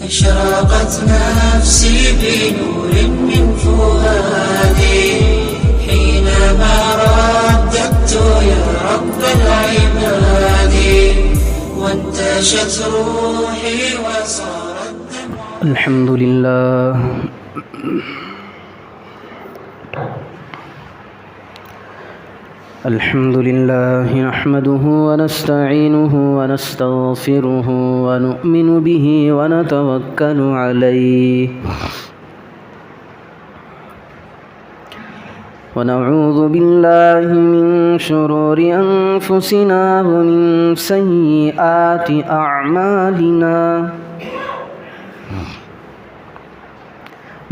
أشرقت نفسي بنور من فؤادي حينما رددت يا رب العباد وانتشت روحي وصار الدمع. الحمد لله نحمده ونستعينه ونستغفره ونؤمن به ونتوكل عليه ونعوذ بالله من شرور أنفسنا ومن سيئات أعمالنا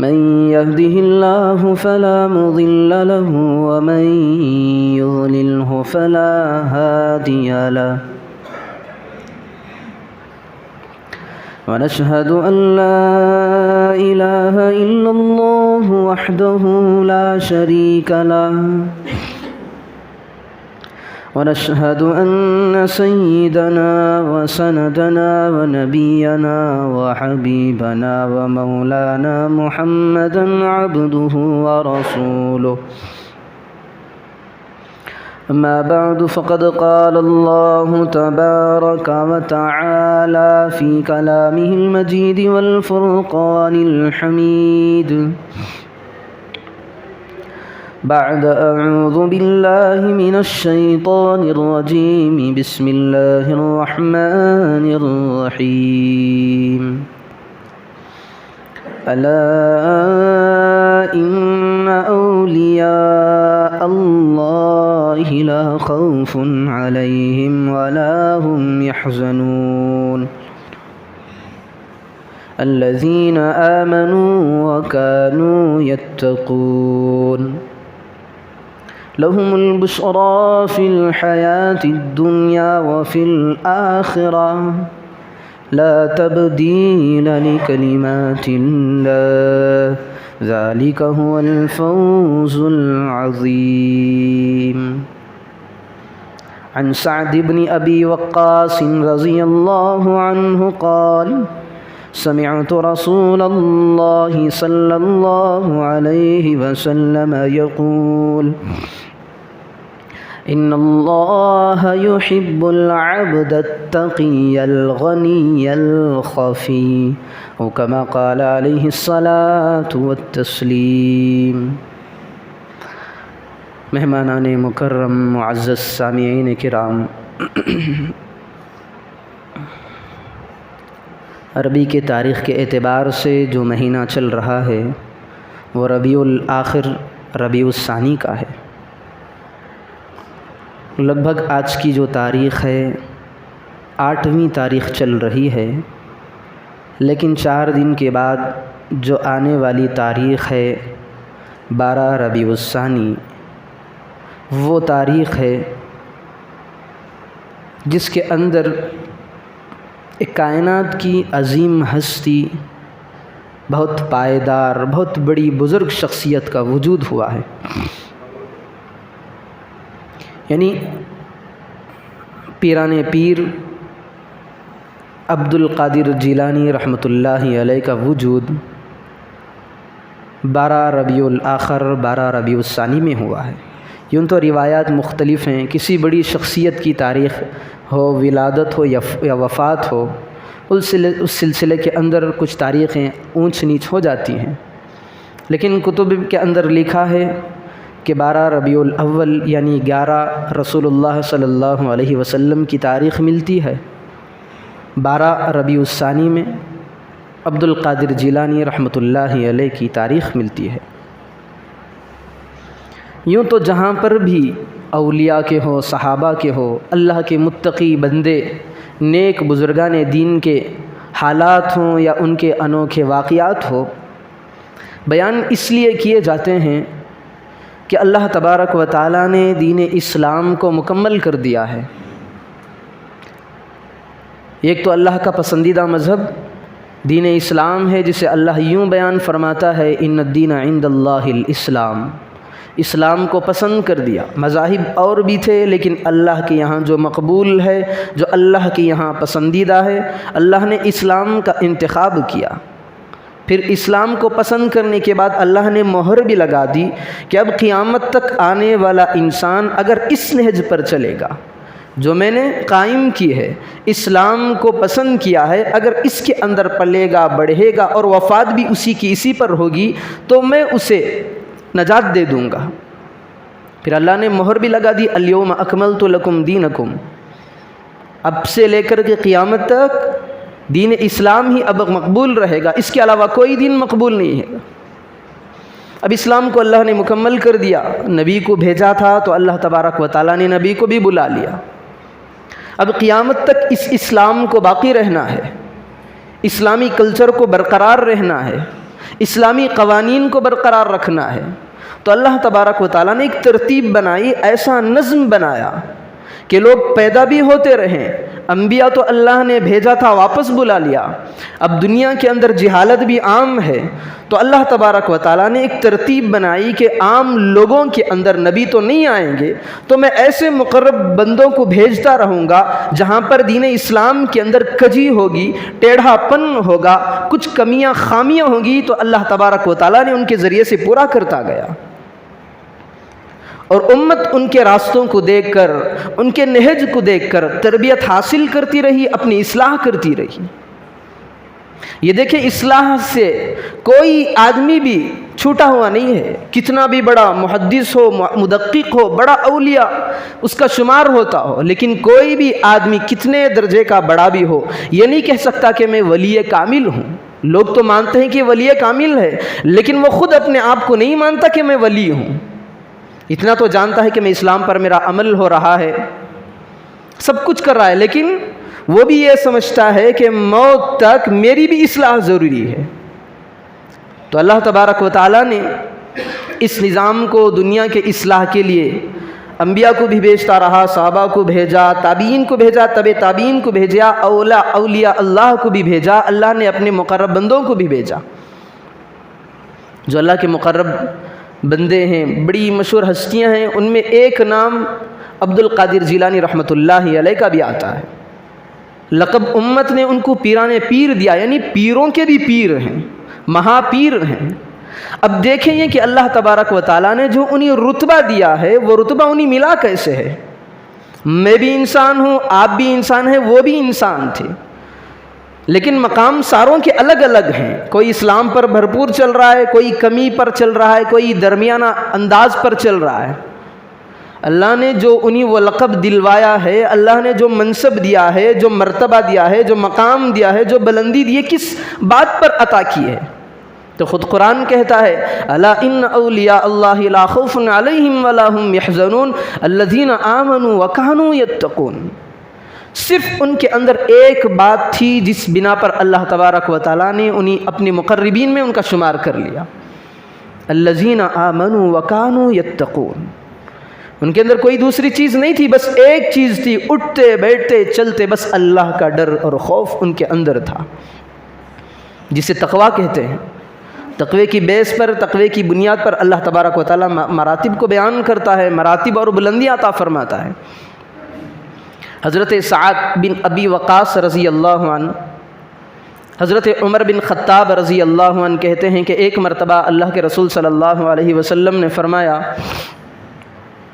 من يهده الله فلا مضل له ومن يضلله فلا هادي له ونشهد أن لا إله إلا الله وحده لا شريك له ونشهد أن سيدنا وسندنا ونبينا وحبيبنا ومولانا محمدا عبده ورسوله. أما بعد فقد قال الله تبارك وتعالى في كلامه المجيد والفرقان الحميد بعد أعوذ بالله من الشيطان الرجيم بسم الله الرحمن الرحيم. ألا إن أولياء الله لا خوف عليهم ولا هم يحزنون الذين آمنوا وكانوا يتقون لهم البشرى في الحياة الدنيا وفي الآخرة لا تبديل لكلمات الله ذلك هو الفوز العظيم. عن سعد بن أبي وقاص رضي الله عنه قال سمعت رسول الله صلى الله عليه وسلم يقول إن الله يحب العبد التقي الغني الخفي أو كما قال عليه الصلاة والتسليم. مہمانان مکرم معزز سامعین کرام، عربی کے تاریخ کے اعتبار سے جو مہینہ چل رہا ہے وہ ربیع الآخر ربیع الثانی کا ہے. لگ بھگ آج کی جو تاریخ ہے 8ویں تاریخ چل رہی ہے، لیکن 4 دن کے بعد جو آنے والی تاریخ ہے 12 ربیع الثانی، وہ تاریخ ہے جس کے اندر ایک کائنات کی عظیم ہستی، بہت پائیدار، بہت بڑی بزرگ شخصیت کا وجود ہوا ہے. یعنی پیران پیر عبد القادر جیلانی رحمۃ اللہ علیہ کا وجود 12 ربیع الآخر 12 ربیع الثانی میں ہوا ہے. یوں تو روایات مختلف ہیں، کسی بڑی شخصیت کی تاریخ ہو، ولادت ہو یا وفات ہو، اس سلسلے کے اندر کچھ تاریخیں اونچ نیچ ہو جاتی ہیں، لیکن کتب کے اندر لکھا ہے کہ 12 ربیع الاول یعنی 11 رسول اللہ صلی اللہ علیہ وسلم کی تاریخ ملتی ہے. 12 ربیع الثانی میں عبد القادر جیلانی رحمۃ اللہ علیہ کی تاریخ ملتی ہے. یوں تو جہاں پر بھی اولیاء کے ہو، صحابہ کے ہو، اللہ کے متقی بندے، نیک بزرگان دین کے حالات ہوں یا ان کے انوکھے واقعات ہو، بیان اس لیے کیے جاتے ہیں کہ اللہ تبارک و تعالیٰ نے دین اسلام کو مکمل کر دیا ہے. ایک تو اللہ کا پسندیدہ مذہب دین اسلام ہے، جسے اللہ یوں بیان فرماتا ہے ان الدین عند اللہ الاسلام، اسلام کو پسند کر دیا۔ مذاہب اور بھی تھے لیکن اللہ کے یہاں جو مقبول ہے، جو اللہ کے یہاں پسندیدہ ہے، اللہ نے اسلام کا انتخاب کیا۔ پھر اسلام کو پسند کرنے کے بعد اللہ نے مہر بھی لگا دی کہ اب قیامت تک آنے والا انسان اگر اس نہج پر چلے گا جو میں نے قائم کی ہے، اسلام کو پسند کیا ہے، اگر اس کے اندر پلے گا، بڑھے گا اور وفات بھی اسی کی اسی پر ہوگی تو میں اسے نجات دے دوں گا۔ پھر اللہ نے مہر بھی لگا دی، الیوم اکملت لکم دینکم، اب سے لے کر کے قیامت تک دین اسلام ہی اب مقبول رہے گا، اس کے علاوہ کوئی دین مقبول نہیں ہے۔ اب اسلام کو اللہ نے مکمل کر دیا، نبی کو بھیجا تھا تو اللہ تبارک و تعالیٰ نے نبی کو بھی بلا لیا۔ اب قیامت تک اس اسلام کو باقی رہنا ہے، اسلامی کلچر کو برقرار رہنا ہے، اسلامی قوانین کو برقرار رکھنا ہے، تو اللہ تبارک و تعالیٰ نے ایک ترتیب بنائی، ایسا نظم بنایا کہ لوگ پیدا بھی ہوتے رہیں۔ انبیاء تو اللہ نے بھیجا تھا، واپس بلا لیا۔ اب دنیا کے اندر جہالت بھی عام ہے، تو اللہ تبارک و تعالیٰ نے ایک ترتیب بنائی کہ عام لوگوں کے اندر نبی تو نہیں آئیں گے، تو میں ایسے مقرب بندوں کو بھیجتا رہوں گا جہاں پر دین اسلام کے اندر کجی ہوگی، ٹیڑھا پن ہوگا، کچھ کمیاں خامیاں ہوں گی، تو اللہ تبارک و تعالیٰ نے ان کے ذریعے سے پورا کرتا گیا۔ اور امت ان کے راستوں کو دیکھ کر، ان کے نہج کو دیکھ کر تربیت حاصل کرتی رہی، اپنی اصلاح کرتی رہی۔ یہ دیکھیں، اصلاح سے کوئی آدمی بھی چھوٹا ہوا نہیں ہے، کتنا بھی بڑا محدث ہو، مدقق ہو، بڑا اولیاء اس کا شمار ہوتا ہو، لیکن کوئی بھی آدمی کتنے درجے کا بڑا بھی ہو، یہ نہیں کہہ سکتا کہ میں ولی کامل ہوں۔ لوگ تو مانتے ہیں کہ ولی کامل ہے، لیکن وہ خود اپنے آپ کو نہیں مانتا کہ میں ولی ہوں۔ اتنا تو جانتا ہے کہ میں اسلام پر میرا عمل ہو رہا ہے، سب کچھ کر رہا ہے، لیکن وہ بھی یہ سمجھتا ہے کہ موت تک میری بھی اصلاح ضروری ہے۔ تو اللہ تبارک و تعالیٰ نے اس نظام کو دنیا کے اصلاح کے لیے انبیاء کو بھی بھیجتا رہا، صحابہ کو بھیجا، تابعین کو بھیجا، تابعین کو بھیجا، اولیاء اللہ کو بھی بھیجا، اللہ نے اپنے مقرب بندوں کو بھی بھیجا۔ جو اللہ کے مقرب بندے ہیں، بڑی مشہور ہستیاں ہیں، ان میں ایک نام عبد القادر جیلانی رحمۃ اللہ علیہ کا بھی آتا ہے۔ لقب امت نے ان کو پیران پیر دیا، یعنی پیروں کے بھی پیر ہیں، مہا پیر ہیں۔ اب دیکھیں یہ کہ اللہ تبارک و تعالیٰ نے جو انہیں رتبہ دیا ہے، وہ رتبہ انہیں ملا کیسے ہے؟ میں بھی انسان ہوں، آپ بھی انسان ہیں، وہ بھی انسان تھے، لیکن مقام ساروں کے الگ الگ ہیں۔ کوئی اسلام پر بھرپور چل رہا ہے، کوئی کمی پر چل رہا ہے، کوئی درمیانہ انداز پر چل رہا ہے۔ اللہ نے جو انہیں وہ لقب دلوایا ہے، اللہ نے جو منصب دیا ہے، جو مرتبہ دیا ہے، جو مقام دیا ہے، جو بلندی دی ہے، کس بات پر عطا کی ہے؟ تو خود قرآن کہتا ہے، الا ان اولیاء اللہ لا خوف علیہم ولا هم يحزنون الذین آمنوا وكانوا يتقون۔ صرف ان کے اندر ایک بات تھی جس بنا پر اللہ تبارک و تعالیٰ نے انہیں اپنے مقربین میں ان کا شمار کر لیا، الذین آمنوا وكانوا يتقون۔ ان کے اندر کوئی دوسری چیز نہیں تھی، بس ایک چیز تھی، اٹھتے بیٹھتے چلتے بس اللہ کا ڈر اور خوف ان کے اندر تھا، جسے تقویٰ کہتے ہیں۔ تقوی کی بیس پر، تقوی کی بنیاد پر اللہ تبارک و تعالیٰ مراتب کو بیان کرتا ہے، مراتب اور بلندیاں عطا فرماتا ہے۔ حضرت سعد بن ابی وقاص رضی اللہ عنہ، حضرت عمر بن خطاب رضی اللہ عنہ کہتے ہیں کہ ایک مرتبہ اللہ کے رسول صلی اللہ علیہ وسلم نے فرمایا،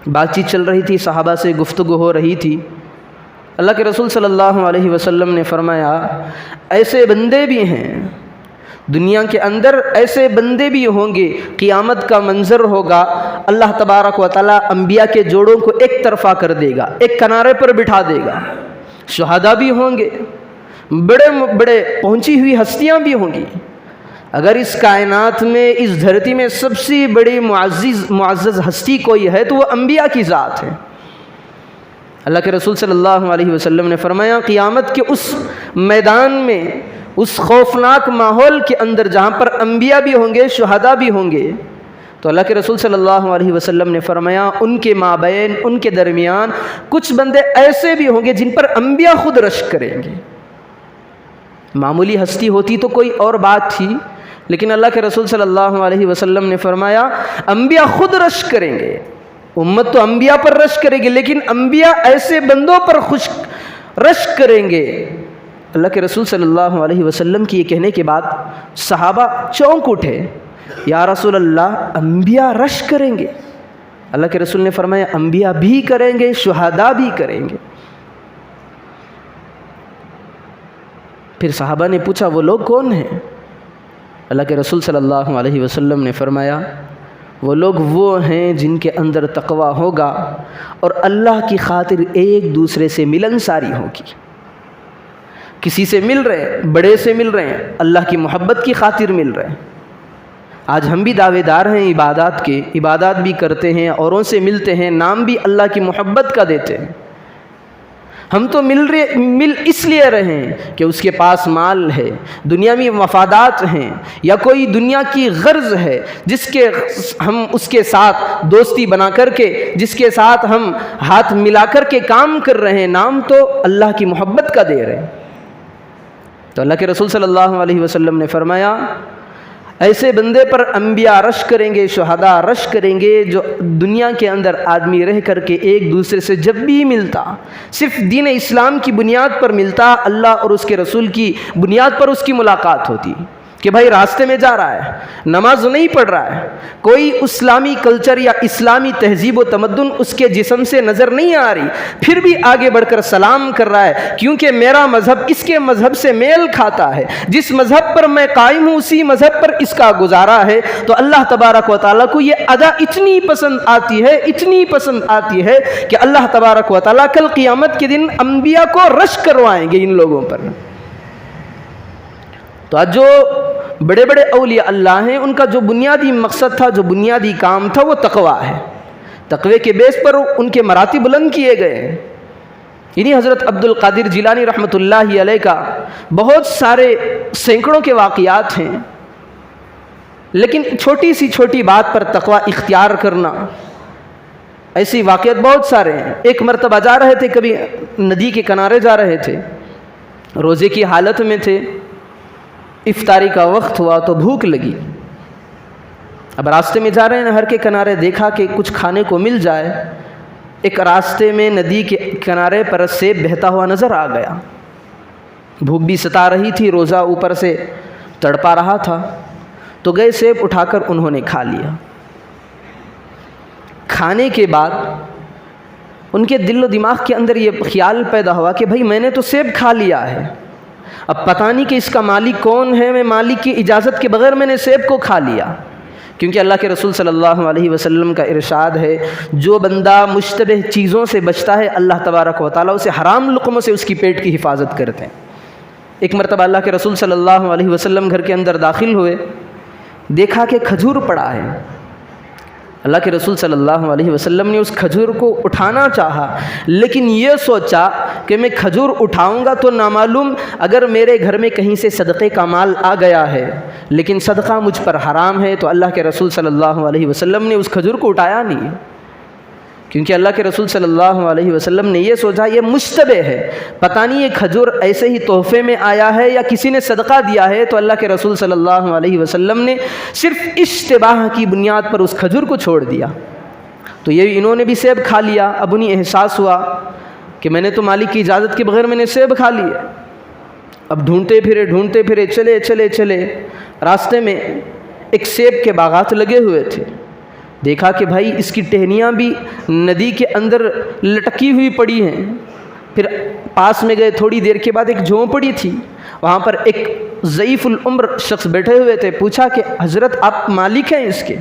بات چیت چل رہی تھی، صحابہ سے گفتگو ہو رہی تھی، اللہ کے رسول صلی اللہ علیہ وسلم نے فرمایا، ایسے بندے بھی ہیں دنیا کے اندر، ایسے بندے بھی ہوں گے، قیامت کا منظر ہوگا، اللہ تبارک و تعالیٰ انبیاء کے جوڑوں کو ایک طرفہ کر دے گا، ایک کنارے پر بٹھا دے گا، شہداء بھی ہوں گے، بڑے بڑے پہنچی ہوئی ہستیاں بھی ہوں گی۔ اگر اس کائنات میں، اس دھرتی میں سب سے بڑی معزز ہستی کوئی ہے تو وہ انبیاء کی ذات ہے۔ اللہ کے رسول صلی اللہ علیہ وسلم نے فرمایا، قیامت کے اس میدان میں، اس خوفناک ماحول کے اندر جہاں پر انبیاء بھی ہوں گے، شہداء بھی ہوں گے، تو اللہ کے رسول صلی اللہ علیہ وسلم نے فرمایا، ان کے مابین، ان کے درمیان کچھ بندے ایسے بھی ہوں گے جن پر انبیاء خود رشک کریں گے۔ معمولی ہستی ہوتی تو کوئی اور بات تھی، لیکن اللہ کے رسول صلی اللہ علیہ وسلم نے فرمایا انبیاء خود رشک کریں گے، امت تو انبیاء پر رشک کرے گی، لیکن انبیاء ایسے بندوں پر رشک کریں گے۔ اللہ کے رسول صلی اللہ علیہ وسلم کی یہ کہنے کے بعد صحابہ چونک اٹھے، یا رسول اللہ انبیاء رشک کریں گے؟ اللہ کے رسول نے فرمایا انبیاء بھی کریں گے، شہداء بھی کریں گے۔ پھر صحابہ نے پوچھا وہ لوگ کون ہیں؟ اللہ کے رسول صلی اللہ علیہ وسلم نے فرمایا وہ لوگ وہ ہیں جن کے اندر تقوی ہوگا اور اللہ کی خاطر ایک دوسرے سے ملنساری ہوگی۔ کسی سے مل رہے ہیں، بڑے سے مل رہے ہیں، اللہ کی محبت کی خاطر مل رہے ہیں۔ آج ہم بھی دعوے دار ہیں عبادات کے، عبادات بھی کرتے ہیں، اوروں سے ملتے ہیں، نام بھی اللہ کی محبت کا دیتے ہیں۔ ہم تو مل اس لیے رہے ہیں کہ اس کے پاس مال ہے، دنیاوی مفادات ہیں، یا کوئی دنیا کی غرض ہے جس کے ہم اس کے ساتھ دوستی بنا کر کے، جس کے ساتھ ہم ہاتھ ملا کر کے کام کر رہے ہیں، نام تو اللہ کی محبت کا دے رہے ہیں۔ تو اللہ کے رسول صلی اللہ علیہ وسلم نے فرمایا ایسے بندے پر انبیاء رشک کریں گے، شہداء رشک کریں گے، جو دنیا کے اندر آدمی رہ کر کے ایک دوسرے سے جب بھی ملتا، صرف دین اسلام کی بنیاد پر ملتا، اللہ اور اس کے رسول کی بنیاد پر اس کی ملاقات ہوتی کہ بھائی راستے میں جا رہا ہے، نماز نہیں پڑھ رہا ہے، کوئی اسلامی کلچر یا اسلامی تہذیب و تمدن اس کے جسم سے نظر نہیں آ رہی، پھر بھی آگے بڑھ کر سلام کر رہا ہے، کیونکہ میرا مذہب اس کے مذہب سے میل کھاتا ہے، جس مذہب پر میں قائم ہوں اسی مذہب پر اس کا گزارا ہے۔ تو اللہ تبارک و تعالیٰ کو یہ ادا اتنی پسند آتی ہے، اتنی پسند آتی ہے کہ اللہ تبارک و تعالیٰ کل قیامت کے دن انبیاء کو رشک کروائیں گے ان لوگوں پر۔ تو آج جو بڑے بڑے اولیاء اللہ ہیں، ان کا جو بنیادی مقصد تھا، جو بنیادی کام تھا، وہ تقوی ہے۔ تقوی کے بیس پر ان کے مراتب بلند کیے گئے ہیں۔ یعنی حضرت عبد القادر جیلانی رحمۃ اللہ علیہ کا بہت سارے سینکڑوں کے واقعات ہیں، لیکن چھوٹی سی چھوٹی بات پر تقوی اختیار کرنا، ایسی واقعات بہت سارے ہیں۔ ایک مرتبہ جا رہے تھے، کبھی ندی کے کنارے جا رہے تھے، روزے کی حالت میں تھے، افطاری کا وقت ہوا تو بھوک لگی۔ اب راستے میں جا رہے ہیں، نہر کے کنارے دیکھا کہ کچھ کھانے کو مل جائے۔ ایک راستے میں ندی کے کنارے پر سیب بہتا ہوا نظر آ گیا۔ بھوک بھی ستا رہی تھی، روزہ اوپر سے تڑپا رہا تھا، تو گئے سیب اٹھا کر انہوں نے کھا لیا۔ کھانے کے بعد ان کے دل و دماغ کے اندر یہ خیال پیدا ہوا کہ بھائی میں نے تو سیب کھا لیا ہے، اب پتہ نہیں کہ اس کا مالک کون ہے، میں مالک کی اجازت کے بغیر میں نے سیب کو کھا لیا۔ کیونکہ اللہ کے رسول صلی اللہ علیہ وسلم کا ارشاد ہے جو بندہ مشتبہ چیزوں سے بچتا ہے اللہ تبارک و تعالیٰ اسے حرام لقموں سے اس کی پیٹ کی حفاظت کرتے ہیں۔ ایک مرتبہ اللہ کے رسول صلی اللہ علیہ وسلم گھر کے اندر داخل ہوئے، دیکھا کہ کھجور پڑا ہے۔ اللہ کے رسول صلی اللہ علیہ وسلم نے اس کھجور کو اٹھانا چاہا، لیکن یہ سوچا کہ میں کھجور اٹھاؤں گا تو نامعلوم اگر میرے گھر میں کہیں سے صدقے کا مال آ گیا ہے، لیکن صدقہ مجھ پر حرام ہے، تو اللہ کے رسول صلی اللہ علیہ وسلم نے اس کھجور کو اٹھایا نہیں، کیونکہ اللہ کے رسول صلی اللہ علیہ وسلم نے یہ سوچا یہ مشتبہ ہے، پتہ نہیں یہ کھجور ایسے ہی تحفے میں آیا ہے یا کسی نے صدقہ دیا ہے۔ تو اللہ کے رسول صلی اللہ علیہ وسلم نے صرف اشتباہ کی بنیاد پر اس کھجور کو چھوڑ دیا۔ تو یہ انہوں نے بھی سیب کھا لیا۔ اب انہیں احساس ہوا کہ میں نے تو مالک کی اجازت کے بغیر میں نے سیب کھا لیے۔ اب ڈھونڈتے پھرے چلے راستے میں ایک سیب کے باغات لگے ہوئے تھے۔ دیکھا کہ بھائی اس کی ٹہنیاں بھی ندی کے اندر لٹکی ہوئی پڑی ہیں۔ پھر پاس میں گئے، تھوڑی دیر کے بعد ایک جھونپڑی تھی، وہاں پر ایک ضعیف العمر شخص بیٹھے ہوئے تھے۔ پوچھا کہ حضرت آپ مالک ہیں اس کے؟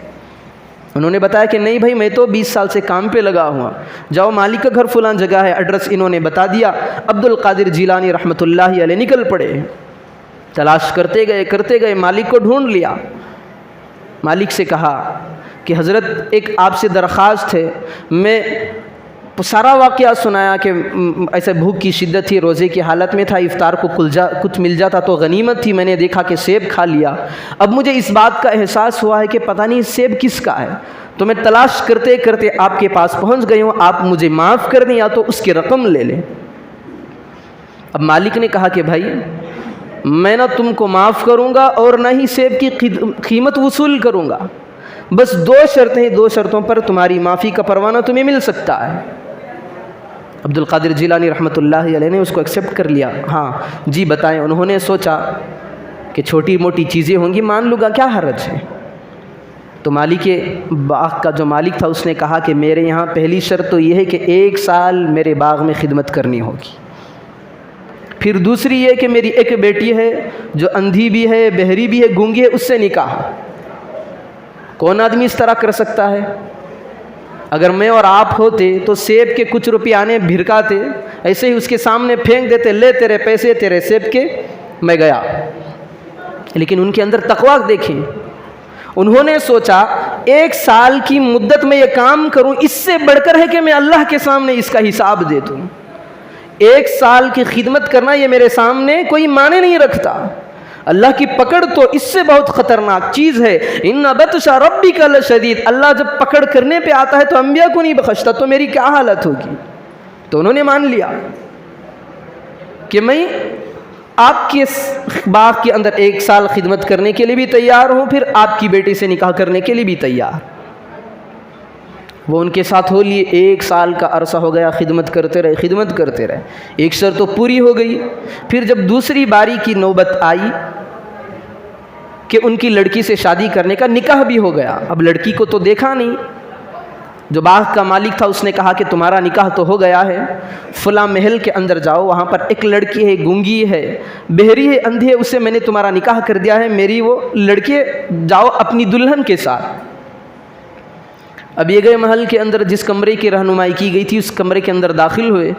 انہوں نے بتایا کہ نہیں بھائی میں تو 20 سال سے کام پہ لگا ہوا، جاؤ مالک کا گھر فلاں جگہ ہے، ایڈریس انہوں نے بتا دیا۔ عبد القادر جیلانی رحمۃ اللہ علیہ نکل پڑے، تلاش کرتے گئے، مالک کو ڈھونڈ لیا۔ مالک سے کہا کہ حضرت ایک آپ سے درخواست ہے، میں سارا واقعہ سنایا کہ ایسے بھوک کی شدت تھی، روزے کی حالت میں تھا، افطار کو کچھ مل جاتا تو غنیمت تھی، میں نے دیکھا کہ سیب کھا لیا، اب مجھے اس بات کا احساس ہوا ہے کہ پتہ نہیں سیب کس کا ہے، تو میں تلاش کرتے آپ کے پاس پہنچ گئی ہوں، آپ مجھے معاف کر دیں یا تو اس کی رقم لے لیں۔ اب مالک نے کہا کہ بھائی میں نہ تم کو معاف کروں گا اور نہ ہی سیب کی قیمت وصول کروں گا، بس 2 شرطیں، 2 شرطوں پر تمہاری معافی کا پروانہ تمہیں مل سکتا ہے۔ عبد القادر جیلانی رحمۃ اللہ علیہ نے اس کو ایکسیپٹ کر لیا۔ ہاں جی بتائیں۔ انہوں نے سوچا کہ چھوٹی موٹی چیزیں ہوں گی، مان لوں گا، کیا حرج ہے۔ تو مالک باغ کا جو مالک تھا اس نے کہا کہ میرے یہاں پہلی شرط تو یہ ہے کہ 1 سال میرے باغ میں خدمت کرنی ہوگی، پھر دوسری یہ کہ میری ایک بیٹی ہے جو اندھی بھی ہے، بہری بھی ہے، گونگی ہے، اس سے نکاح۔ کون آدمی اس طرح کر سکتا ہے؟ اگر میں اور آپ ہوتے تو سیب کے کچھ روپے آنے بھرکاتے، ایسے ہی اس کے سامنے پھینک دیتے، لے تیرے پیسے، تیرے سیب کے، میں گیا۔ لیکن ان کے اندر تقویٰ دیکھیں، انہوں نے سوچا 1 سال کی مدت میں یہ کام کروں، اس سے بڑھ کر ہے کہ میں اللہ کے سامنے اس کا حساب دے دوں۔ 1 سال کی خدمت کرنا یہ میرے سامنے کوئی معنی نہیں رکھتا۔ اللہ کی پکڑ تو اس سے بہت خطرناک چیز ہے۔ ان بطش ربک لشدید، اللہ جب پکڑ کرنے پہ آتا ہے تو انبیاء کو نہیں بخشتا، تو میری کیا حالت ہوگی۔ تو انہوں نے مان لیا کہ میں آپ کے باغ کے اندر 1 سال خدمت کرنے کے لیے بھی تیار ہوں، پھر آپ کی بیٹی سے نکاح کرنے کے لیے بھی تیار۔ وہ ان کے ساتھ ہو لیے، 1 سال کا عرصہ ہو گیا، خدمت کرتے رہے، ایک شرط تو پوری ہو گئی۔ پھر جب دوسری باری کی نوبت آئی کہ ان کی لڑکی سے شادی کرنے کا، نکاح بھی ہو گیا، اب لڑکی کو تو دیکھا نہیں۔ جو باغ کا مالک تھا اس نے کہا کہ تمہارا نکاح تو ہو گیا ہے، فلاں محل کے اندر جاؤ، وہاں پر ایک لڑکی ہے، گونگی ہے، بہری ہے، اندھی ہے، اس سے میں نے تمہارا نکاح کر دیا ہے، میری وہ لڑکی، جاؤ اپنی دلہن کے ساتھ۔ اب یہ گئے محل کے اندر، جس کمرے کی رہنمائی کی گئی تھی اس کمرے کے اندر داخل ہوئے،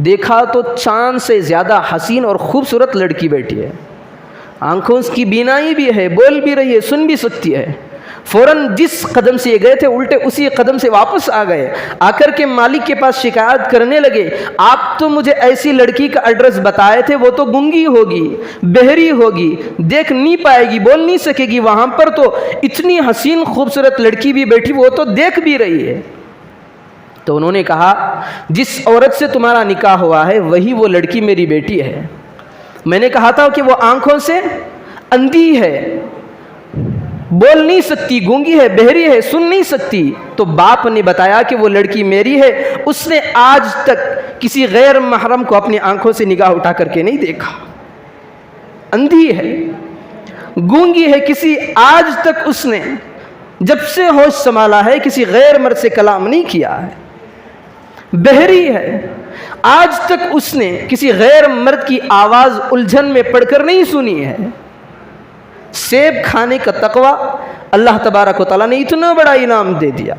دیکھا تو چاند سے زیادہ حسین اور خوبصورت لڑکی بیٹھی ہے، آنکھوں کی بینائی بھی ہے، بول بھی رہی ہے، سن بھی سکتی ہے۔ فوراً جس قدم سے یہ گئے تھے الٹے اسی قدم سے واپس آ گئے، آ کر کے مالک کے پاس شکایت کرنے لگے، آپ تو مجھے ایسی لڑکی کا ایڈریس بتائے تھے، وہ تو گونگی ہوگی، بہری ہوگی، دیکھ نہیں پائے گی، بول نہیں سکے گی، وہاں پر تو اتنی حسین خوبصورت لڑکی بھی بیٹھی، وہ تو دیکھ بھی رہی ہے۔ تو انہوں نے کہا جس عورت سے تمہارا نکاح ہوا ہے وہی وہ لڑکی میری بیٹی ہے۔ میں نے کہا تھا کہ وہ آنکھوں سے اندھی ہے، بول نہیں سکتی، گونگی ہے، بہری ہے، سن نہیں سکتی۔ تو باپ نے بتایا کہ وہ لڑکی میری ہے، اس نے آج تک کسی غیر محرم کو اپنی آنکھوں سے نگاہ اٹھا کر کے نہیں دیکھا، اندھی ہے، گونگی ہے، کسی آج تک اس نے جب سے ہوش سنبھالا ہے کسی غیر مرد سے کلام نہیں کیا ہے، بہری ہے، آج تک اس نے کسی غیر مرد کی آواز الجھن میں پڑھ کر نہیں سنی ہے۔ سیب کھانے کا تقویٰ اللہ تبارک و تعالیٰ نے اتنا بڑا انعام دے دیا،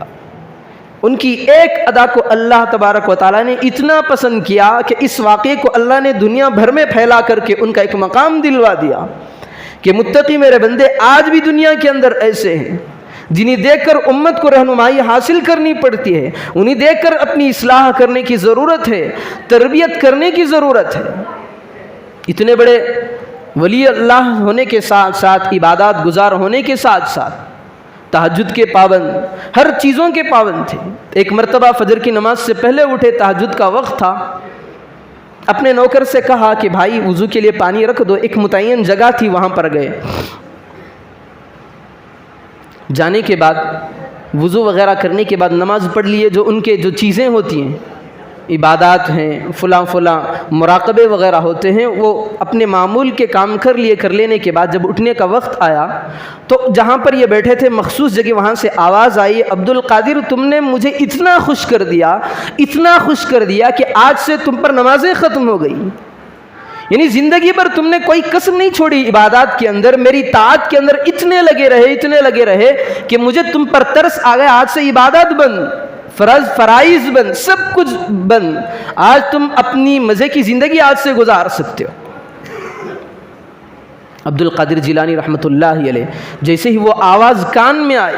ان کی ایک ادا کو اللہ تبارک و تعالیٰ نے اتنا پسند کیا کہ اس واقعے کو اللہ نے دنیا بھر میں پھیلا کر کے ان کا ایک مقام دلوا دیا کہ متقی میرے بندے آج بھی دنیا کے اندر ایسے ہیں جنہیں دیکھ کر امت کو رہنمائی حاصل کرنی پڑتی ہے، انہیں دیکھ کر اپنی اصلاح کرنے کی ضرورت ہے، تربیت کرنے کی ضرورت ہے۔ اتنے بڑے ولی اللہ ہونے کے ساتھ ساتھ، عبادات گزار ہونے کے ساتھ ساتھ، تہجد کے پابند، ہر چیزوں کے پابند تھے۔ ایک مرتبہ فجر کی نماز سے پہلے اٹھے، تہجد کا وقت تھا، اپنے نوکر سے کہا کہ بھائی وضو کے لیے پانی رکھ دو، ایک متعین جگہ تھی وہاں پر گئے۔ جانے کے بعد وضو وغیرہ کرنے کے بعد نماز پڑھ لیے، جو ان کے جو چیزیں ہوتی ہیں، عبادات ہیں، فلاں مراقبے وغیرہ ہوتے ہیں، وہ اپنے معمول کے کام کر لینے کے بعد جب اٹھنے کا وقت آیا تو جہاں پر یہ بیٹھے تھے مخصوص جگہ، وہاں سے آواز آئی، عبد القادر تم نے مجھے اتنا خوش کر دیا کہ آج سے تم پر نمازیں ختم ہو گئی، یعنی زندگی بھر تم نے کوئی کسر نہیں چھوڑی عبادات کے اندر، میری طاعت کے اندر اتنے لگے رہے کہ مجھے تم پر ترس آ گیا، آج سے عبادت بند، فرائض بند، سب کچھ بند، آج تم اپنی مزے کی زندگی آج سے گزار سکتے ہو۔ عبد القادر جیلانی رحمۃ اللہ علیہ جیسے ہی وہ آواز کان میں آئی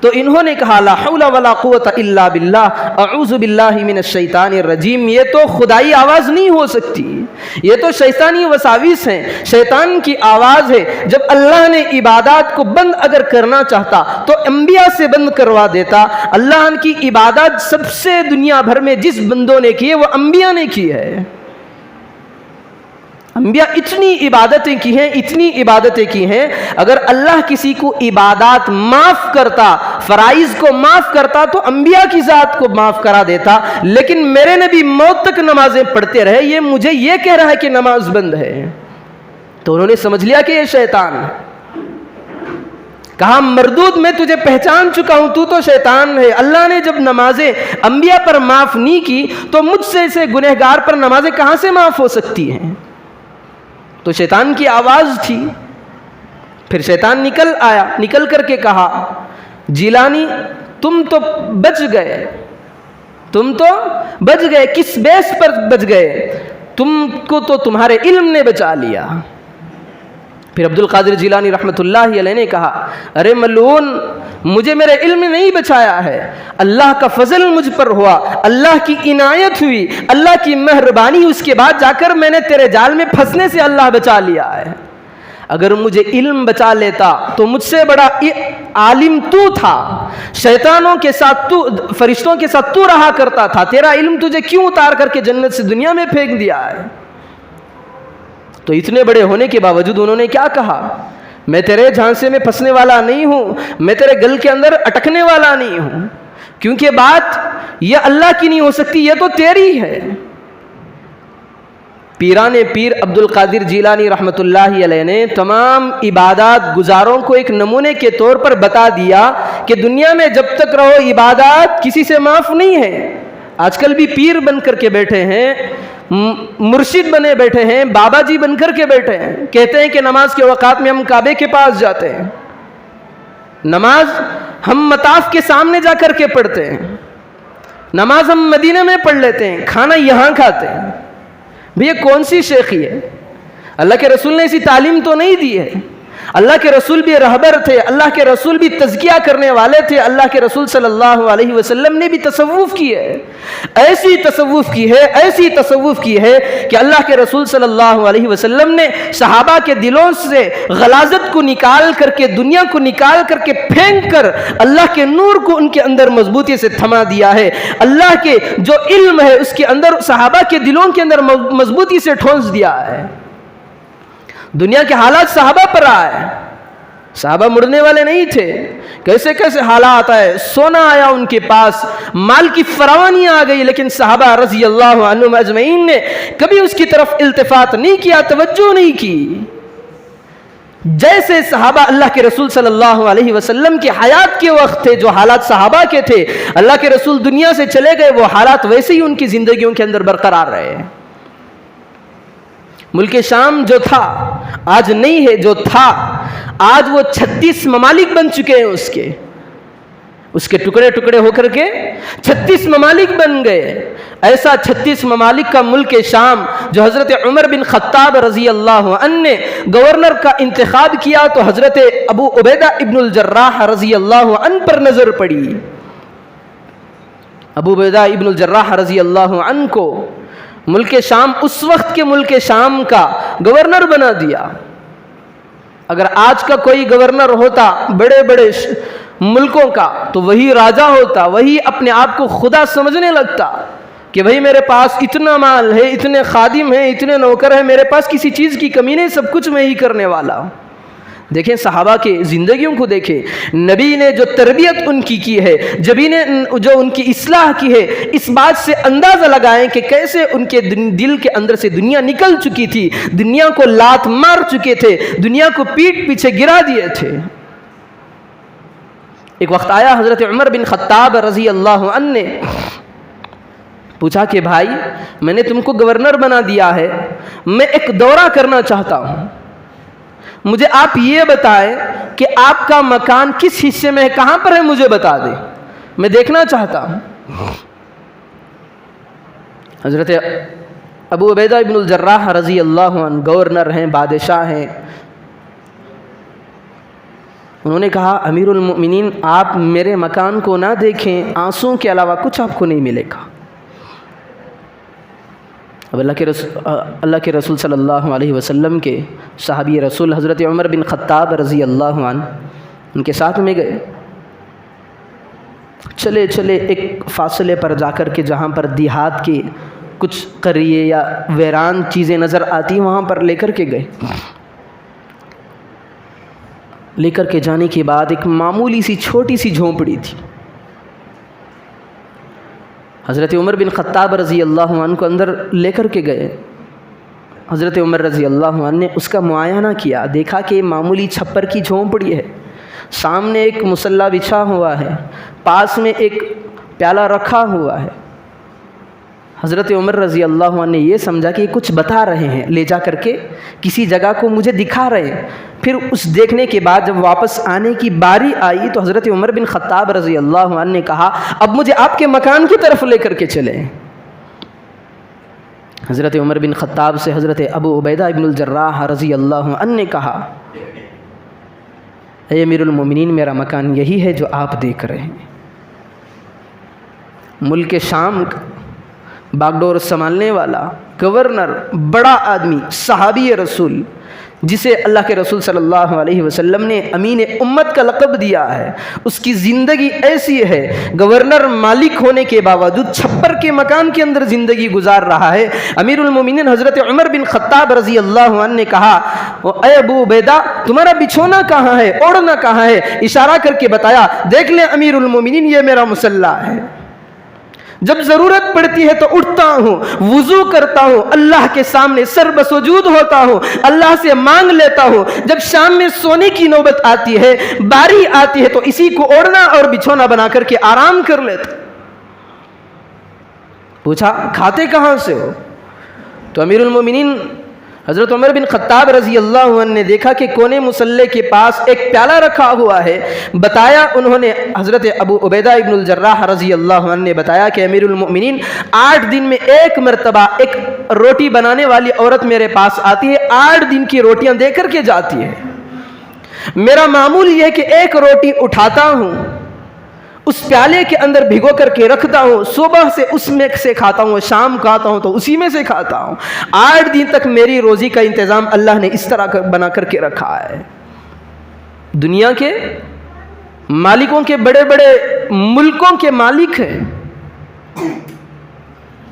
تو انہوں نے کہا لا حول ولا قوت الا باللہ، اعوذ باللہ من الشیطان الرجیم۔ یہ تو خدائی آواز نہیں ہو سکتی، یہ تو شیطانی وساوس ہیں، شیطان کی آواز ہے۔ جب اللہ نے عبادات کو بند اگر کرنا چاہتا تو انبیاء سے بند کروا دیتا۔ اللہ کی عبادات سب سے دنیا بھر میں جس بندوں نے کی ہے وہ انبیاء نے کی ہے۔ انبیاء اتنی عبادتیں کی ہیں، اتنی عبادتیں کی ہیں، اگر اللہ کسی کو عبادات معاف کرتا، فرائض کو معاف کرتا تو انبیاء کی ذات کو معاف کرا دیتا، لیکن میرے نبی موت تک نمازیں پڑھتے رہے، یہ مجھے یہ کہہ رہا ہے کہ نماز بند ہے۔ تو انہوں نے سمجھ لیا کہ یہ شیطان ہے۔ کہا مردود میں تجھے پہچان چکا ہوں، تو شیطان ہے۔ اللہ نے جب نمازیں انبیاء پر معاف نہیں کی تو مجھ سے سے گنہگار پر نمازیں کہاں سے معاف ہو سکتی ہیں؟ تو شیطان کی آواز تھی۔ پھر شیطان نکل آیا، نکل کر کے کہا جیلانی تم تو بچ گئے، تم تو بچ گئے، کس بیس پر بچ گئے؟ تم کو تو تمہارے علم نے بچا لیا۔ پھر عبد القادر جیلانی رحمۃ اللہ علیہ نے کہا ارے ملعون، مجھے میرے علم نے نہیں بچایا ہے، اللہ کا فضل مجھ پر ہوا، اللہ کی عنایت ہوئی، اللہ کی مہربانی، اس کے بعد جا کر میں نے تیرے جال میں پھنسنے سے اللہ بچا لیا ہے۔ اگر مجھے علم بچا لیتا تو مجھ سے بڑا عالم تو تھا، شیطانوں کے ساتھ تو، فرشتوں کے ساتھ تو رہا کرتا تھا، تیرا علم تجھے کیوں اتار کر کے جنت سے دنیا میں پھینک دیا ہے؟ تو اتنے بڑے ہونے کے باوجود انہوں نے کیا کہا؟ میں تیرے جھانسے میں پھنسنے والا نہیں ہوں، میں تیرے گل کے اندر اٹکنے والا نہیں ہوں، کیونکہ بات یہ اللہ کی نہیں ہو سکتی، یہ تو تیری ہے۔ پیران پیر عبد القادر جیلانی رحمۃ اللہ علیہ نے تمام عبادات گزاروں کو ایک نمونے کے طور پر بتا دیا کہ دنیا میں جب تک رہو عبادات کسی سے معاف نہیں ہے۔ آج کل بھی پیر بن کر کے بیٹھے ہیں، مرشد بنے بیٹھے ہیں، بابا جی بن کر کے بیٹھے ہیں، کہتے ہیں کہ نماز کے اوقات میں ہم کعبے کے پاس جاتے ہیں، نماز ہم مطاف کے سامنے جا کر کے پڑھتے ہیں، نماز ہم مدینہ میں پڑھ لیتے ہیں، کھانا یہاں کھاتے ہیں۔ بھئی یہ کون سی شیخی ہے؟ اللہ کے رسول نے ایسی تعلیم تو نہیں دی ہے۔ اللہ کے رسول بھی رہبر تھے، اللہ کے رسول بھی تزکیہ کرنے والے تھے، اللہ کے رسول صلی اللہ علیہ وسلم نے بھی تصوف کی ہے، ایسی تصوف کی ہے، ایسی تصوف کی ہے کہ اللہ کے رسول صلی اللہ علیہ وسلم نے صحابہ کے دلوں سے غلاظت کو نکال کر کے، دنیا کو نکال کر کے پھینک کر اللہ کے نور کو ان کے اندر مضبوطی سے تھما دیا ہے۔ اللہ کے جو علم ہے اس کے اندر صحابہ کے دلوں کے اندر مضبوطی سے ٹھونس دیا ہے۔ دنیا کے حالات صحابہ پر آئے، صحابہ مڑنے والے نہیں تھے، کیسے کیسے حالات آئے، سونا آیا ان کے پاس، مال کی فراوانی آ گئی، لیکن صحابہ رضی اللہ عنہم اجمعین نے کبھی اس کی طرف التفات نہیں کیا، توجہ نہیں کی۔ جیسے صحابہ اللہ کے رسول صلی اللہ علیہ وسلم کی حیات کے وقت تھے، جو حالات صحابہ کے تھے، اللہ کے رسول دنیا سے چلے گئے، وہ حالات ویسے ہی ان کی زندگیوں کے اندر برقرار رہے۔ ملک شام جو تھا آج نہیں ہے، جو تھا آج وہ 36 ممالک بن چکے ہیں، اس کے ٹکڑے ٹکڑے ہو کر کے 36 ممالک بن گئے۔ ایسا 36 ممالک کا ملک شام جو حضرت عمر بن خطاب رضی اللہ عنہ نے گورنر کا انتخاب کیا تو حضرت ابو عبیدہ ابن الجراح رضی اللہ عنہ پر نظر پڑی۔ ابو عبیدہ ابن الجراح رضی اللہ عنہ کو ملک شام، اس وقت کے ملک شام کا گورنر بنا دیا۔ اگر آج کا کوئی گورنر ہوتا بڑے بڑے ملکوں کا تو وہی راجہ ہوتا، وہی اپنے آپ کو خدا سمجھنے لگتا کہ بھئی میرے پاس اتنا مال ہے، اتنے خادم ہیں، اتنے نوکر ہیں، میرے پاس کسی چیز کی کمی نہیں، سب کچھ میں ہی کرنے والا ہوں۔ دیکھیں صحابہ کے زندگیوں کو دیکھیں، نبی نے جو تربیت ان کی ہے، نبی نے جو ان کی اصلاح کی ہے، اس بات سے اندازہ لگائیں کہ کیسے ان کے دل کے اندر سے دنیا نکل چکی تھی، دنیا کو لات مار چکے تھے، دنیا کو پیٹ پیچھے گرا دیے تھے۔ ایک وقت آیا حضرت عمر بن خطاب رضی اللہ عنہ نے پوچھا کہ بھائی میں نے تم کو گورنر بنا دیا ہے، میں ایک دورہ کرنا چاہتا ہوں، مجھے آپ یہ بتائیں کہ آپ کا مکان کس حصے میں ہے، کہاں پر ہے، مجھے بتا دیں، میں دیکھنا چاہتا ہوں۔ حضرت ابو عبیدہ ابن الجراح رضی اللہ عنہ گورنر ہیں، بادشاہ ہیں، انہوں نے کہا امیر المؤمنین آپ میرے مکان کو نہ دیکھیں، آنسوں کے علاوہ کچھ آپ کو نہیں ملے گا۔ اب اللہ کے رسول صلی اللہ علیہ وسلم کے صحابی رسول حضرت عمر بن خطاب رضی اللہ عنہ ان کے ساتھ میں گئے، چلے چلے ایک فاصلے پر جا کر کے جہاں پر دیہات کے کچھ قریے یا ویران چیزیں نظر آتی وہاں پر لے کر کے گئے. لے کر کے جانے کے بعد ایک معمولی سی چھوٹی سی جھونپڑی تھی. حضرت عمر بن خطاب رضی اللہ عنہ کو اندر لے کر کے گئے. حضرت عمر رضی اللہ عنہ نے اس کا معائنہ کیا، دیکھا کہ معمولی چھپر کی جھونپڑی ہے، سامنے ایک مصلی بچھا ہوا ہے، پاس میں ایک پیالہ رکھا ہوا ہے. حضرت عمر رضی اللہ عنہ نے یہ سمجھا کہ یہ کچھ بتا رہے ہیں، لے جا کر کے کسی جگہ کو مجھے دکھا رہے ہیں. پھر اس دیکھنے کے بعد جب واپس آنے کی باری آئی تو حضرت عمر بن خطاب رضی اللہ عنہ نے کہا اب مجھے آپ کے مکان کی طرف لے کر کے چلیں. حضرت عمر بن خطاب سے حضرت ابو عبیدہ ابن الجراح رضی اللہ عنہ نے کہا اے امیر المومنین، میرا مکان یہی ہے جو آپ دیکھ رہے ہیں. ملک شام باغڈور سنبھالنے والا گورنر، بڑا آدمی، صحابی رسول، جسے اللہ کے رسول صلی اللہ علیہ وسلم نے امین امت کا لقب دیا ہے، اس کی زندگی ایسی ہے، گورنر مالک ہونے کے باوجود چھپر کے مکان کے اندر زندگی گزار رہا ہے. امیر المومنین حضرت عمر بن خطاب رضی اللہ عنہ نے کہا اے ابو عبیدہ، تمہارا بچھونا کہاں ہے، اوڑھنا کہاں ہے؟ اشارہ کر کے بتایا، دیکھ لیں امیر المومنین، یہ میرا مصلی ہے، جب ضرورت پڑتی ہے تو اٹھتا ہوں، وضو کرتا ہوں، اللہ کے سامنے سر بسجود ہوتا ہوں، اللہ سے مانگ لیتا ہوں. جب شام میں سونے کی نوبت آتی ہے، باری آتی ہے، تو اسی کو اوڑھنا اور بچھونا بنا کر کے آرام کر لیتا. پوچھا کھاتے کہاں سے ہو؟ تو امیر المومنین حضرت عمر بن خطاب رضی اللہ عنہ نے دیکھا کہ کونے مصلی کے پاس ایک پیالہ رکھا ہوا ہے. بتایا انہوں نے، حضرت ابو عبیدہ ابن الجراح رضی اللہ عنہ نے بتایا کہ امیر المؤمنین 8 دن میں ایک مرتبہ ایک روٹی بنانے والی عورت میرے پاس آتی ہے، 8 دن کی روٹیاں دے کر کے جاتی ہے. میرا معمول یہ ہے کہ ایک روٹی اٹھاتا ہوں، اس پیالے کے اندر بھگو کر کے رکھتا ہوں، صبح سے اس میں سے کھاتا ہوں، شام کھاتا ہوں تو اسی میں سے کھاتا ہوں. 8 دن تک میری روزی کا انتظام اللہ نے اس طرح بنا کر کے رکھا ہے. دنیا کے مالکوں کے بڑے بڑے ملکوں کے مالک ہیں،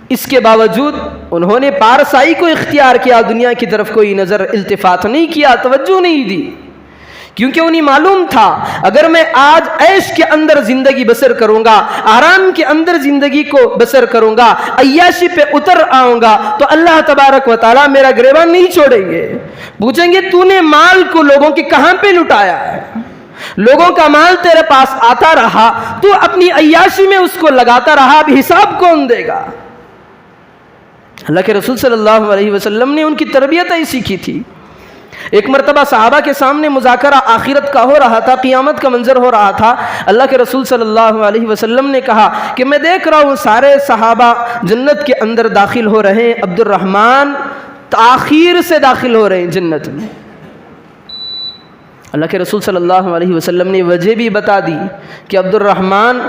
اس کے باوجود انہوں نے پارسائی کو اختیار کیا، دنیا کی طرف کوئی نظر التفات نہیں کیا، توجہ نہیں دی، کیونکہ انہیں معلوم تھا اگر میں آج عیش کے اندر زندگی بسر کروں گا، آرام کے اندر زندگی کو بسر کروں گا، عیاشی پہ اتر آؤں گا تو اللہ تبارک و تعالیٰ میرا گریبان نہیں چھوڑیں گے. پوچھیں گے تو نے مال کو لوگوں کے کہاں پہ لٹایا ہے؟ لوگوں کا مال تیرے پاس آتا رہا، تو اپنی عیاشی میں اس کو لگاتا رہا، اب حساب کون دے گا؟ اللہ کے رسول صلی اللہ علیہ وسلم نے ان کی تربیت ایسی کی تھی. ایک مرتبہ صحابہ کے سامنے مذاکرہ آخرت کا ہو رہا تھا، قیامت کا منظر ہو رہا تھا. اللہ کے رسول صلی اللہ علیہ وسلم نے کہا کہ میں دیکھ رہا ہوں سارے صحابہ جنت کے اندر داخل ہو رہے ہیں، عبد الرحمن تاخیر سے داخل ہو رہے ہیں جنت میں. اللہ کے رسول صلی اللہ علیہ وسلم نے وجہ بھی بتا دی کہ عبد الرحمن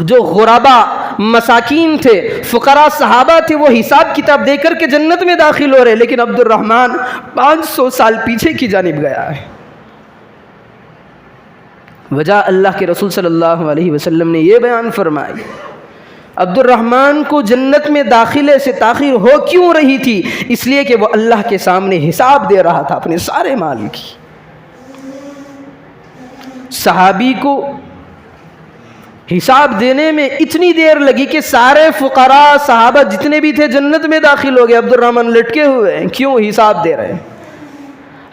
جو غربا مساکین تھے، فقراء صحابہ تھے، وہ حساب کتاب دے کر کے جنت میں داخل ہو رہے، لیکن عبد الرحمن 500 سال پیچھے کی جانب گیا ہے. وجہ اللہ کے رسول صلی اللہ علیہ وسلم نے یہ بیان فرمائی، عبد الرحمن کو جنت میں داخلے سے تاخیر ہو کیوں رہی تھی؟ اس لیے کہ وہ اللہ کے سامنے حساب دے رہا تھا اپنے سارے مال کی. صحابی کو حساب دینے میں اتنی دیر لگی کہ سارے فقراء صحابہ جتنے بھی تھے جنت میں داخل ہو گئے، عبد الرحمن لٹکے ہوئے ہیں، کیوں حساب دے رہے ہیں؟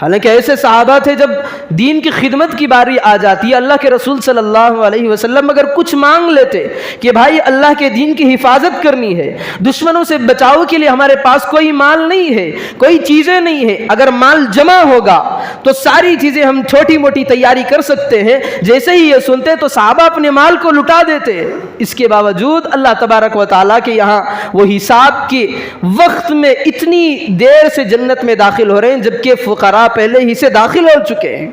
حالانکہ ایسے صحابہ تھے جب دین کی خدمت کی باری آ جاتی ہے، اللہ کے رسول صلی اللہ علیہ وسلم اگر کچھ مانگ لیتے کہ بھائی اللہ کے دین کی حفاظت کرنی ہے، دشمنوں سے بچاؤ کے لیے ہمارے پاس کوئی مال نہیں ہے، کوئی چیزیں نہیں ہے، اگر مال جمع ہوگا تو ساری چیزیں ہم چھوٹی موٹی تیاری کر سکتے ہیں، جیسے ہی یہ سنتے تو صحابہ اپنے مال کو لٹا دیتے. اس کے باوجود اللہ تبارک و تعالیٰ کے یہاں وہ حساب کے وقت میں اتنی دیر سے جنت میں داخل ہو رہے ہیں، جبکہ فقراء پہلے ہی سے داخل ہو چکے ہیں.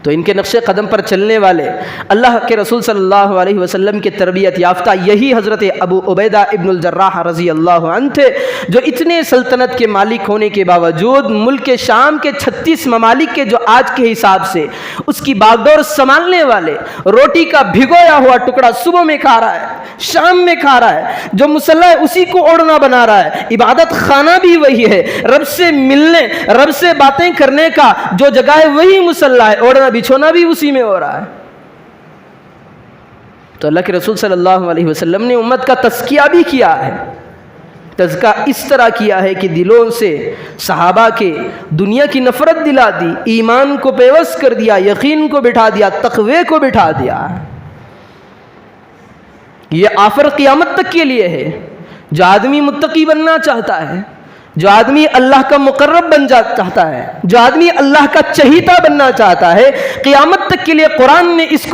تو ان کے نقش قدم پر چلنے والے اللہ کے رسول صلی اللہ علیہ وسلم کے تربیت یافتہ یہی حضرت ابو عبیدہ ابن الجراح رضی اللہ عنہ تھے، جو اتنے سلطنت کے مالک ہونے کے باوجود ملک شام کے 36 ممالک کے جو آج کے حساب سے اس کی باغڈور سنبھالنے والے، روٹی کا بھگویا ہوا ٹکڑا صبح میں کھا رہا ہے، شام میں کھا رہا ہے، جو مصلی اسی کو اوڑھنا بنا رہا ہے، عبادت خانہ بھی وہی ہے، رب سے ملنے، رب سے باتیں کرنے کا جو جگہ ہے وہی مصلی ہے، اوڑھنا بچھونا بھی اسی میں ہو رہا ہے۔ تو اللہ کے رسول صلی اللہ علیہ وسلم نے امت کا تزکیہ بھی کیا ہے، تزکیہ اس طرح کیا ہے کہ دلوں سے صحابہ کے دنیا کی نفرت دلا دی، ایمان کو پیوست کر دیا، یقین کو بٹھا دیا، تقوی کو بٹھا دیا۔ یہ آفر قیامت تک کے لیے ہے۔ جو آدمی متقی بننا چاہتا ہے، جو آدمی اللہ کا مقرب بن چاہتا ہے، جو آدمی اللہ کا چہیتا بننا چاہتا ہے، قیامت تک کے لیے قرآن نے اس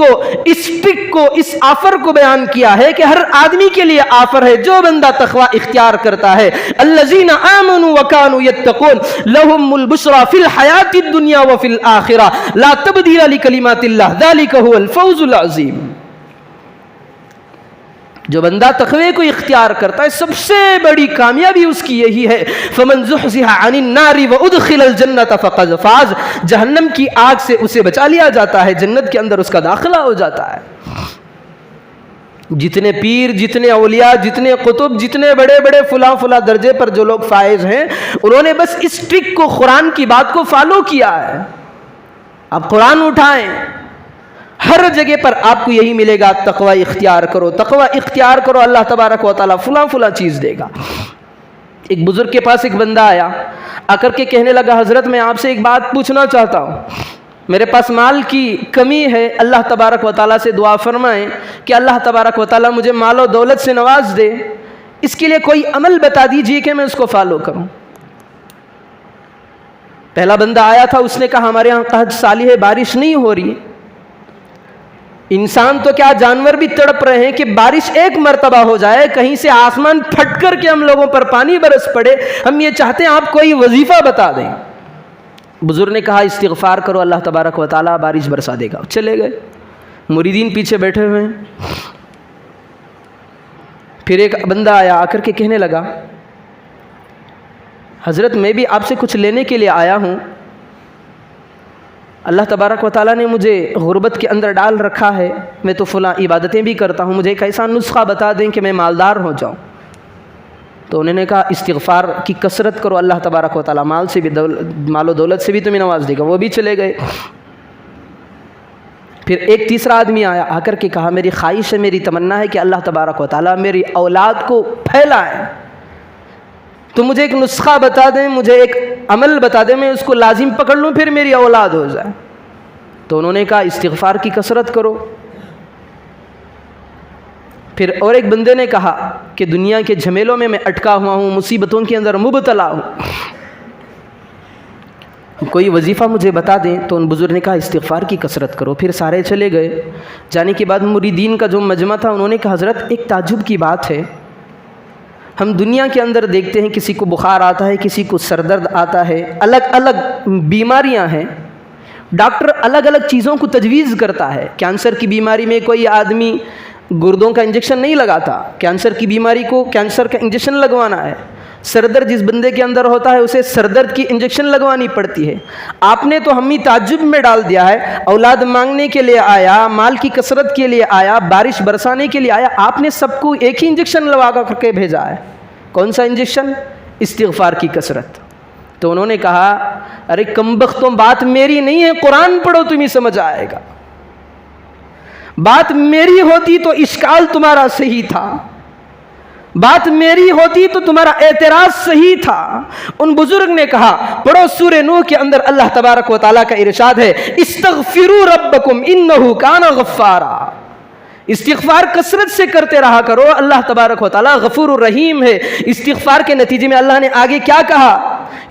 ٹرک کو، اس آفر کو بیان کیا ہے کہ ہر آدمی کے لیے آفر ہے جو بندہ تقوی اختیار کرتا ہے۔ الذین آمنوا وکانوا یتقون لہم البشری فی الحیاۃ الدنیا وفی الآخرہ لا تبدیل لکلمات اللہ ذلک هو الفوز العظیم۔ جو بندہ تقوی کو اختیار کرتا ہے سب سے بڑی کامیابی اس کی یہی ہے، فمن زحزح عن النار وادخل الجنۃ فقد فاز، جہنم کی آگ سے اسے بچا لیا جاتا ہے، جنت کے اندر اس کا داخلہ ہو جاتا ہے۔ جتنے پیر، جتنے اولیاء، جتنے قطب، جتنے بڑے بڑے فلاں درجے پر جو لوگ فائز ہیں، انہوں نے بس اس ٹرک کو، قرآن کی بات کو فالو کیا ہے۔ اب قرآن اٹھائیں، ہر جگہ پر آپ کو یہی ملے گا، تقوی اختیار کرو، تقوی اختیار کرو، اللہ تبارک و تعالیٰ فلاں چیز دے گا۔ ایک بزرگ کے پاس ایک بندہ آیا، آ کر کے کہنے لگا، حضرت میں آپ سے ایک بات پوچھنا چاہتا ہوں، میرے پاس مال کی کمی ہے، اللہ تبارک و تعالیٰ سے دعا فرمائیں کہ اللہ تبارک و تعالیٰ مجھے مال و دولت سے نواز دے، اس کے لیے کوئی عمل بتا دیجئے کہ میں اس کو فالو کروں۔ پہلا بندہ آیا تھا، اس نے کہا ہمارے یہاں قحط سالی ہے، بارش نہیں ہو رہی، انسان تو کیا جانور بھی تڑپ رہے ہیں کہ بارش ایک مرتبہ ہو جائے، کہیں سے آسمان پھٹ کر کے ہم لوگوں پر پانی برس پڑے، ہم یہ چاہتے ہیں آپ کوئی وظیفہ بتا دیں۔ بزرگ نے کہا استغفار کرو، اللہ تبارک و تعالیٰ بارش برسا دے گا۔ چلے گئے، مریدین پیچھے بیٹھے ہوئے ہیں۔ پھر ایک بندہ آیا، آ کر کے کہنے لگا، حضرت میں بھی آپ سے کچھ لینے کے لیے آیا ہوں، اللہ تبارک و تعالیٰ نے مجھے غربت کے اندر ڈال رکھا ہے، میں تو فلاں عبادتیں بھی کرتا ہوں، مجھے ایک ایسا نسخہ بتا دیں کہ میں مالدار ہو جاؤں۔ تو انہوں نے کہا استغفار کی کثرت کرو، اللہ تبارک و تعالیٰ مال سے بھی، مال و دولت سے بھی تمہیں نواز دے گا۔ وہ بھی چلے گئے۔ پھر ایک تیسرا آدمی آیا، آ کر کے کہا میری خواہش ہے، میری تمنا ہے کہ اللہ تبارک و تعالیٰ میری اولاد کو پھیلائے، تو مجھے ایک نسخہ بتا دیں، مجھے ایک عمل بتا دیں، میں اس کو لازم پکڑ لوں، پھر میری اولاد ہو جائے۔ تو انہوں نے کہا استغفار کی کثرت کرو۔ پھر اور ایک بندے نے کہا کہ دنیا کے جھمیلوں میں اٹکا ہوا ہوں، مصیبتوں کے اندر مبتلا ہوں، کوئی وظیفہ مجھے بتا دیں۔ تو ان بزرگ نے کہا استغفار کی کثرت کرو۔ پھر سارے چلے گئے۔ جانے کے بعد مریدین کا جو مجمع تھا، انہوں نے کہا حضرت ایک تعجب کی بات ہے، ہم دنیا کے اندر دیکھتے ہیں کسی کو بخار آتا ہے، کسی کو سر درد آتا ہے، الگ الگ بیماریاں ہیں، ڈاکٹر الگ الگ چیزوں کو تجویز کرتا ہے۔ کینسر کی بیماری میں کوئی آدمی گردوں کا انجیکشن نہیں لگاتا، کینسر کی بیماری کو کینسر کا انجیکشن لگوانا ہے۔ سر درد جس بندے کے اندر ہوتا ہے اسے سر درد کی انجیکشن لگوانی پڑتی ہے۔ آپ نے تو ہمیں تعجب میں ڈال دیا ہے، اولاد مانگنے کے لیے آیا، مال کی کثرت کے لیے آیا، بارش برسانے کے لیے آیا، آپ نے سب کو ایک ہی انجیکشن لگا کر کے بھیجا ہے۔ کون سا انجیکشن؟ استغفار کی کثرت۔ تو انہوں نے کہا ارے کمبختوں، بات میری نہیں ہے، قرآن پڑھو تمہیں سمجھ آئے گا۔ بات میری ہوتی تو اشکال تمہارا صحیح تھا، بات میری ہوتی تو تمہارا اعتراض صحیح تھا۔ ان بزرگ نے کہا پڑھو سورہ نوح کے اندر اللہ تبارک و تعالیٰ کا ارشاد ہے استغفروا ربکم انہ کان غفارا، استغفار کثرت سے کرتے رہا کرو، اللہ تبارک و تعالیٰ غفور الرحیم ہے۔ استغفار کے نتیجے میں اللہ نے آگے کیا کہا؟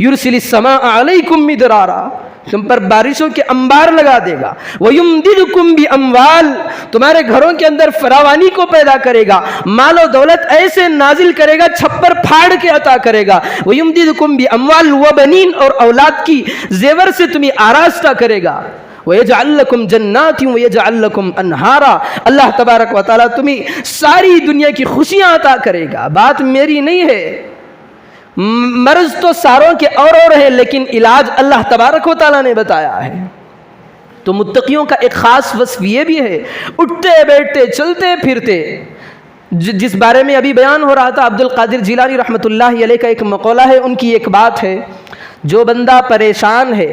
یرسل السماء علیکم مدرارا، تم پر بارشوں کے انبار لگا دے گا، وَيُمْدِدُكُمْ بِأَمْوَالٍ، تمہارے گھروں کے اندر فراوانی کو پیدا کرے گا، مال و دولت ایسے نازل کرے گا، چھپر پھاڑ کے عطا کرے گا، وَيُمْدِدُكُمْ بِأَمْوَالٍ وَبَنِينَ، اور اولاد کی زیور سے تمہیں آراستہ کرے گا، وَيَجْعَلْ لَكُمْ جَنَّاتٍ وَيَجْعَلْ لَكُمْ أَنْهَارًا، اللہ تبارک و تعالیٰ تمہیں ساری دنیا کی خوشیاں عطا کرے گا. بات میری نہیں ہے، مرض تو ساروں کے اور ہیں، لیکن علاج اللہ تبارک و تعالیٰ نے بتایا ہے. تو متقیوں کا ایک خاص وصف یہ بھی ہے، اٹھتے بیٹھتے چلتے پھرتے، جس بارے میں ابھی بیان ہو رہا تھا. عبد القادر جیلانی رحمۃ اللہ علیہ کا ایک مقولہ ہے، ان کی ایک بات ہے، جو بندہ پریشان ہے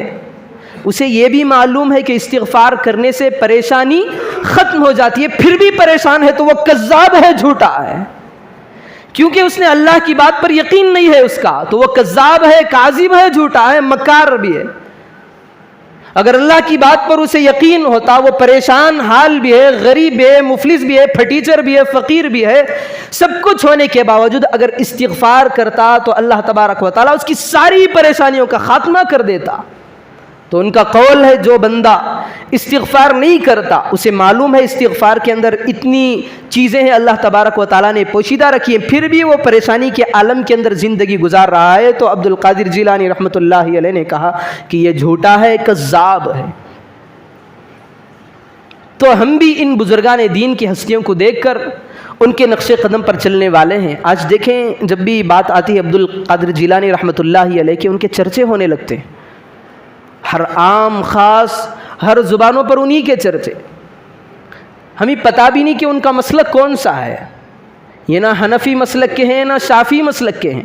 اسے یہ بھی معلوم ہے کہ استغفار کرنے سے پریشانی ختم ہو جاتی ہے، پھر بھی پریشان ہے تو وہ کذاب ہے، جھوٹا ہے، کیونکہ اس نے اللہ کی بات پر یقین نہیں ہے اس کا، تو وہ کذاب ہے، کاذب ہے، جھوٹا ہے، مکار بھی ہے. اگر اللہ کی بات پر اسے یقین ہوتا، وہ پریشان حال بھی ہے، غریب بھی ہے، مفلس بھی ہے، پھٹیچر بھی ہے، فقیر بھی ہے، سب کچھ ہونے کے باوجود اگر استغفار کرتا تو اللہ تبارک و تعالیٰ اس کی ساری پریشانیوں کا خاتمہ کر دیتا. تو ان کا قول ہے، جو بندہ استغفار نہیں کرتا اسے معلوم ہے استغفار کے اندر اتنی چیزیں ہیں اللہ تبارک و تعالیٰ نے پوشیدہ رکھی ہیں، پھر بھی وہ پریشانی کے عالم کے اندر زندگی گزار رہا ہے، تو عبد القادر جیلانی رحمۃ اللہ علیہ نے کہا کہ یہ جھوٹا ہے، کذاب ہے. تو ہم بھی ان بزرگان دین کی ہستیوں کو دیکھ کر ان کے نقش قدم پر چلنے والے ہیں. آج دیکھیں، جب بھی بات آتی ہے عبد القادر جیلانی رحمۃ اللہ علیہ کے، ان کے چرچے ہونے لگتے ہیں، ہر عام خاص ہر زبانوں پر انہی کے چرچے. ہمیں پتہ بھی نہیں کہ ان کا مسلک کون سا ہے، یہ نہ حنفی مسلک کے ہیں نہ شافعی مسلک کے ہیں،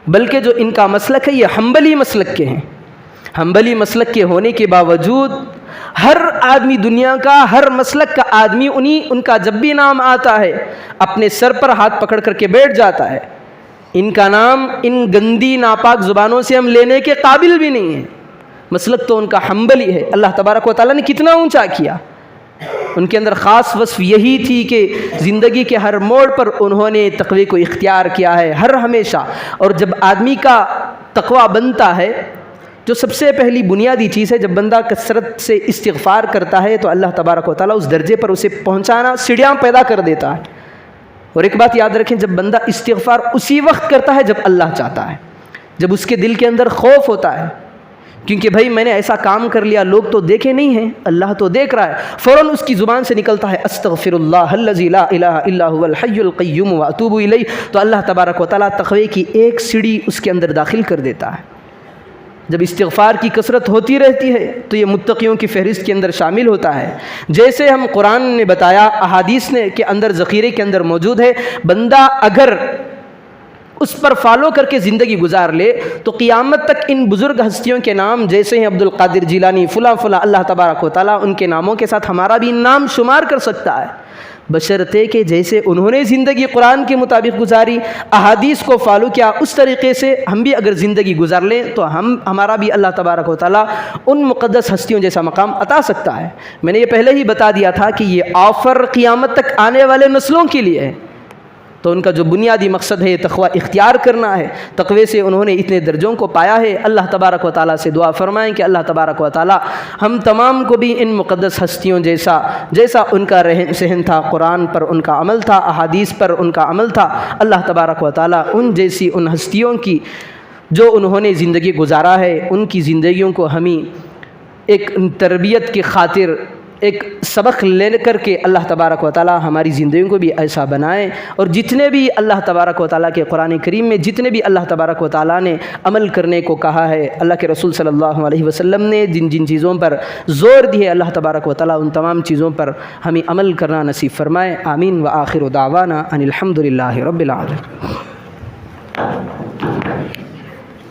بلکہ جو ان کا مسلک ہے یہ حنبلی مسلک کے ہیں. حنبلی مسلک کے ہونے کے باوجود ہر آدمی، دنیا کا ہر مسلک کا آدمی ان کا جب بھی نام آتا ہے اپنے سر پر ہاتھ پکڑ کر کے بیٹھ جاتا ہے. ان کا نام ان گندی ناپاک زبانوں سے ہم لینے کے قابل بھی نہیں ہیں. مسلک تو ان کا حنبلی ہے. اللہ تبارک و تعالیٰ نے کتنا اونچا کیا. ان کے اندر خاص وصف یہی تھی کہ زندگی کے ہر موڑ پر انہوں نے تقوی کو اختیار کیا ہے، ہر ہمیشہ. اور جب آدمی کا تقوی بنتا ہے، جو سب سے پہلی بنیادی چیز ہے، جب بندہ کثرت سے استغفار کرتا ہے تو اللہ تبارک و تعالیٰ اس درجے پر اسے پہنچانا سیڑھیاں پیدا کر دیتا ہے. اور ایک بات یاد رکھیں، جب بندہ استغفار اسی وقت کرتا ہے جب اللہ چاہتا ہے، جب اس کے دل کے اندر خوف ہوتا ہے، کیونکہ بھائی میں نے ایسا کام کر لیا، لوگ تو دیکھے نہیں ہیں، اللہ تو دیکھ رہا ہے، فوراً اس کی زبان سے نکلتا ہے استغفر اللہ الذی لا الہ الا هو الحی القیوم واتوب الیہ، تو اللہ تبارک و تعالیٰ تقوی کی ایک سیڑھی اس کے اندر داخل کر دیتا ہے. جب استغفار کی کثرت ہوتی رہتی ہے تو یہ متقیوں کی فہرست کے اندر شامل ہوتا ہے. جیسے ہم قرآن نے بتایا، احادیث نے کے اندر ذخیرے کے اندر موجود ہے، بندہ اگر اس پر فالو کر کے زندگی گزار لے تو قیامت تک ان بزرگ ہستیوں کے نام جیسے ہیں عبد القادر جیلانی فلاں فلاں، اللہ تبارک و تعالیٰ ان کے ناموں کے ساتھ ہمارا بھی نام شمار کر سکتا ہے، بشرطے کہ جیسے انہوں نے زندگی قرآن کے مطابق گزاری، احادیث کو فالو کیا، اس طریقے سے ہم بھی اگر زندگی گزار لیں تو ہمارا بھی اللہ تبارک و تعالیٰ ان مقدس ہستیوں جیسا مقام عطا سکتا ہے. میں نے یہ پہلے ہی بتا دیا تھا کہ یہ آفر قیامت تک آنے والے نسلوں کے لیے ہے. تو ان کا جو بنیادی مقصد ہے یہ تقوی اختیار کرنا ہے. تقوی سے انہوں نے اتنے درجوں کو پایا ہے. اللہ تبارک و تعالیٰ سے دعا فرمائیں کہ اللہ تبارک و تعالیٰ ہم تمام کو بھی ان مقدس ہستیوں جیسا ان کا رہن سہن تھا، قرآن پر ان کا عمل تھا، احادیث پر ان کا عمل تھا، اللہ تبارک و تعالیٰ ان جیسی ان ہستیوں کی جو انہوں نے زندگی گزارا ہے، ان کی زندگیوں کو ہمیں ایک تربیت کی خاطر ایک سبق لے کر کے اللہ تبارک و تعالیٰ ہماری زندگیوں کو بھی ایسا بنائے. اور جتنے بھی اللہ تبارک و تعالیٰ کے قرآن کریم میں جتنے بھی اللہ تبارک و تعالیٰ نے عمل کرنے کو کہا ہے، اللہ کے رسول صلی اللہ علیہ وسلم نے جن جن چیزوں پر زور دی ہے، اللہ تبارک و تعالیٰ ان تمام چیزوں پر ہمیں عمل کرنا نصیب فرمائے. آمین. وآخر دعوانا ان الحمد للہ رب العالمین.